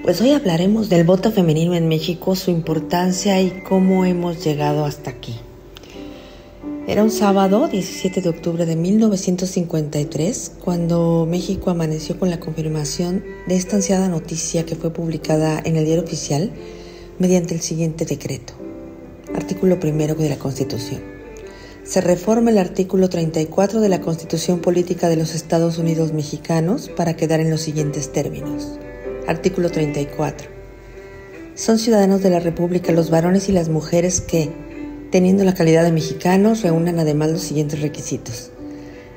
Pues hoy hablaremos del voto femenino en México, su importancia y cómo hemos llegado hasta aquí. Era un sábado, 17 de octubre de 1953, cuando México amaneció con la confirmación de esta ansiada noticia que fue publicada en el Diario Oficial mediante el siguiente decreto. Artículo 1 de la Constitución. Se reforma el artículo 34 de la Constitución Política de los Estados Unidos Mexicanos para quedar en los siguientes términos. Artículo 34. Son ciudadanos de la República los varones y las mujeres que, teniendo la calidad de mexicanos, reúnan además los siguientes requisitos: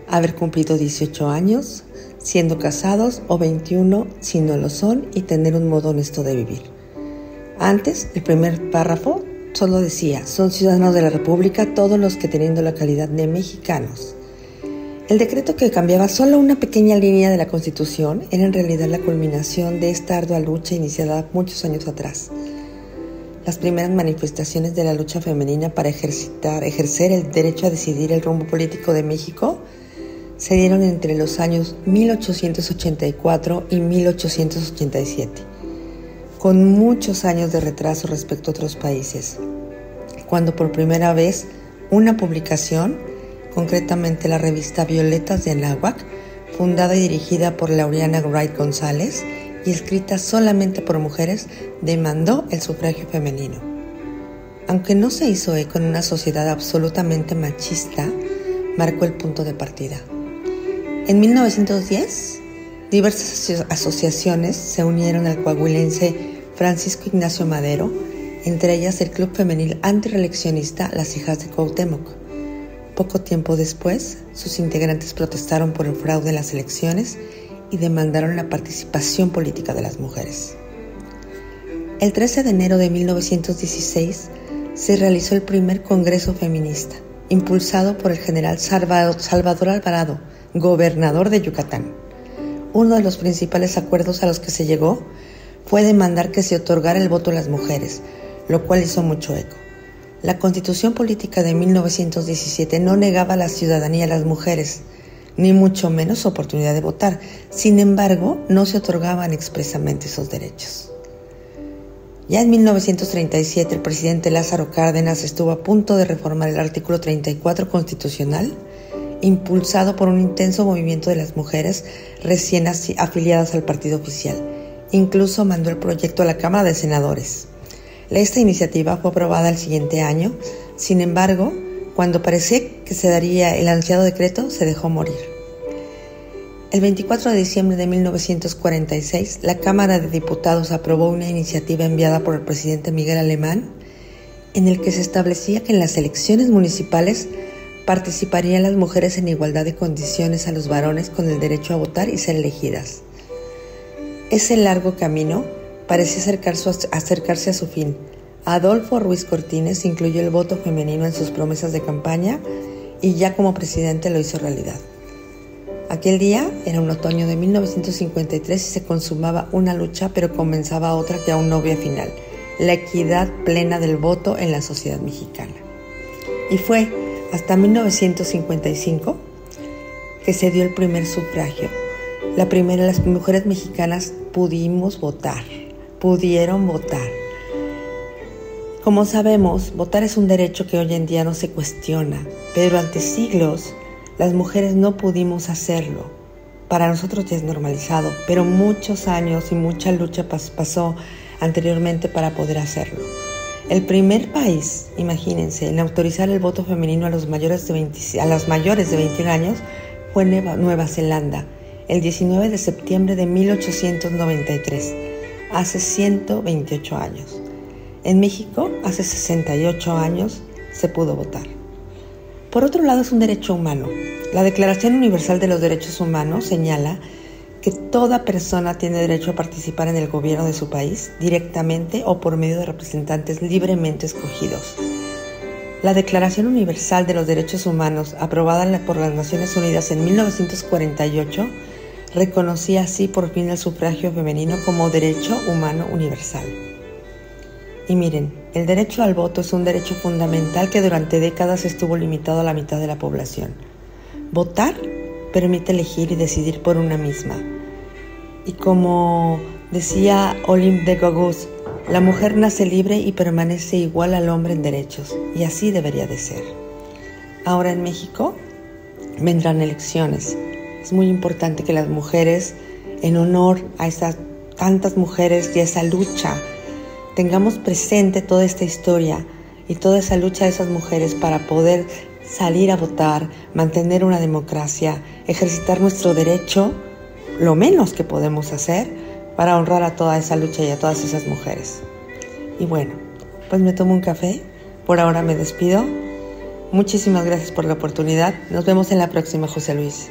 haber cumplido 18 años, siendo casados, o 21 si no lo son, y tener un modo honesto de vivir. Antes, el primer párrafo solo decía: son ciudadanos de la República todos los que, teniendo la calidad de mexicanos. El decreto, que cambiaba solo una pequeña línea de la Constitución, era en realidad la culminación de esta ardua lucha iniciada muchos años atrás. Las primeras manifestaciones de la lucha femenina para ejercer el derecho a decidir el rumbo político de México se dieron entre los años 1884 y 1887, con muchos años de retraso respecto a otros países, cuando por primera vez una publicación, concretamente la revista Violetas de Anáhuac, fundada y dirigida por Laureana Wright González y escrita solamente por mujeres, demandó el sufragio femenino. Aunque no se hizo eco en una sociedad absolutamente machista, marcó el punto de partida. En 1910, diversas asociaciones se unieron al coahuilense Francisco Ignacio Madero, entre ellas el Club Femenil Antireeleccionista Las Hijas de Cuauhtémoc. Poco tiempo después, sus integrantes protestaron por el fraude en las elecciones y demandaron la participación política de las mujeres. El 13 de enero de 1916 se realizó el primer Congreso Feminista, impulsado por el general Salvador Alvarado, gobernador de Yucatán. Uno de los principales acuerdos a los que se llegó fue demandar que se otorgara el voto a las mujeres, lo cual hizo mucho eco. La Constitución Política de 1917 no negaba la ciudadanía a las mujeres, ni mucho menos su oportunidad de votar. Sin embargo, no se otorgaban expresamente esos derechos. Ya en 1937, el presidente Lázaro Cárdenas estuvo a punto de reformar el artículo 34 constitucional, impulsado por un intenso movimiento de las mujeres recién afiliadas al partido oficial. Incluso mandó el proyecto a la Cámara de Senadores. Esta iniciativa fue aprobada el siguiente año. Sin embargo, cuando parecía que se daría el ansiado decreto, se dejó morir. El 24 de diciembre de 1946, la Cámara de Diputados aprobó una iniciativa enviada por el presidente Miguel Alemán, en el que se establecía que en las elecciones municipales participarían las mujeres en igualdad de condiciones a los varones, con el derecho a votar y ser elegidas. Ese largo camino parecía acercarse a su fin. Adolfo Ruiz Cortines incluyó el voto femenino en sus promesas de campaña y ya como presidente lo hizo realidad. Aquel día era un otoño de 1953 y se consumaba una lucha, pero comenzaba otra que aún no había final: la equidad plena del voto en la sociedad mexicana. Y fue hasta 1955 que se dio el primer sufragio. Las mujeres mexicanas pudieron votar. Como sabemos, votar es un derecho que hoy en día no se cuestiona, pero durante siglos las mujeres no pudimos hacerlo. Para nosotros ya es normalizado, pero muchos años y mucha lucha pasó anteriormente para poder hacerlo. El primer país, imagínense, en autorizar el voto femenino a las mayores de 21 años fue Nueva Zelanda, el 19 de septiembre de 1893, hace 128 años. En México, hace 68 años, se pudo votar. Por otro lado, es un derecho humano. La Declaración Universal de los Derechos Humanos señala que toda persona tiene derecho a participar en el gobierno de su país, directamente o por medio de representantes libremente escogidos. La Declaración Universal de los Derechos Humanos, aprobada por las Naciones Unidas en 1948, reconocía así por fin el sufragio femenino como derecho humano universal. Y miren, el derecho al voto es un derecho fundamental que durante décadas estuvo limitado a la mitad de la población. Votar permite elegir y decidir por una misma. Y como Decía Olympe de Gouges, la mujer nace libre y permanece igual al hombre en derechos, y así debería de ser. Ahora en México vendrán elecciones. Es muy importante que las mujeres, en honor a esas tantas mujeres y a esa lucha, tengamos presente toda esta historia y toda esa lucha de esas mujeres para poder salir a votar, mantener una democracia, ejercitar nuestro derecho, lo menos que podemos hacer para honrar a toda esa lucha y a todas esas mujeres. Y bueno, pues me tomo un café. Por ahora me despido. Muchísimas gracias por la oportunidad. Nos vemos en la próxima, José Luis.